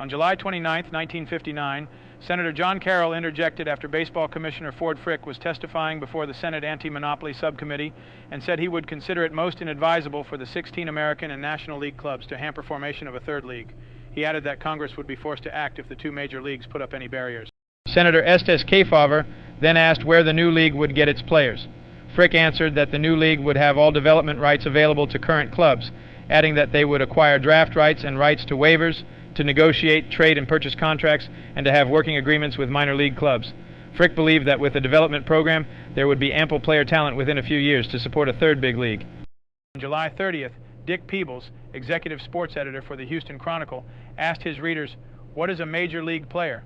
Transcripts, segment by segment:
On July 29, 1959, Senator John Carroll interjected after Baseball Commissioner Ford Frick was testifying before the Senate Anti-Monopoly Subcommittee and said he would consider it most inadvisable for the 16 American and National League clubs to hamper formation of a third league. He added that Congress would be forced to act if the two major leagues put up any barriers. Senator Estes Kefauver then asked where the new league would get its players. Frick answered that the new league would have all development rights available to current clubs, adding that they would acquire draft rights and rights to waivers, to negotiate, trade, and purchase contracts, and to have working agreements with minor league clubs. Frick believed that with a development program, there would be ample player talent within a few years to support a third big league. On July 30th, Dick Peebles, executive sports editor for the Houston Chronicle, asked his readers, "What is a major league player?"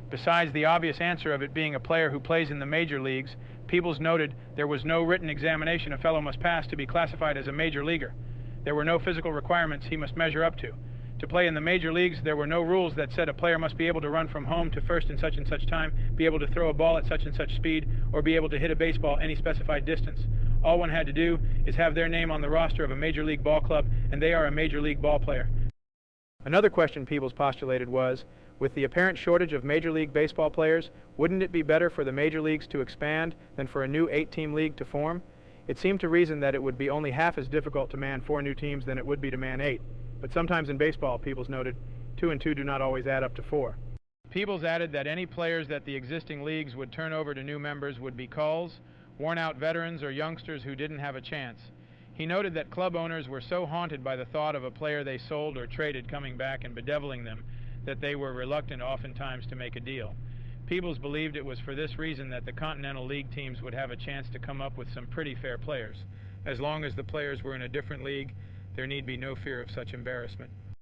Besides the obvious answer of it being a player who plays in the major leagues, Peebles noted there was no written examination a fellow must pass to be classified as a major leaguer. There were no physical requirements he must measure up to. To play in the major leagues, there were no rules that said a player must be able to run from home to first in such and such time, be able to throw a ball at such and such speed, or be able to hit a baseball any specified distance. All one had to do is have their name on the roster of a major league ball club, and they are a major league ball player. Another question Peebles postulated was, with the apparent shortage of Major League Baseball players, wouldn't it be better for the major leagues to expand than for a new 8-team league to form? It seemed to reason that it would be only half as difficult to man 4 new teams than it would be to man 8. But sometimes in baseball, Peebles noted, 2 and 2 do not always add up to 4. Peebles added that any players that the existing leagues would turn over to new members would be culls, worn-out veterans, or youngsters who didn't have a chance. He noted that club owners were so haunted by the thought of a player they sold or traded coming back and bedeviling them that they were reluctant oftentimes to make a deal. Peebles believed it was for this reason that the Continental League teams would have a chance to come up with some pretty fair players. As long as the players were in a different league, there need be no fear of such embarrassment.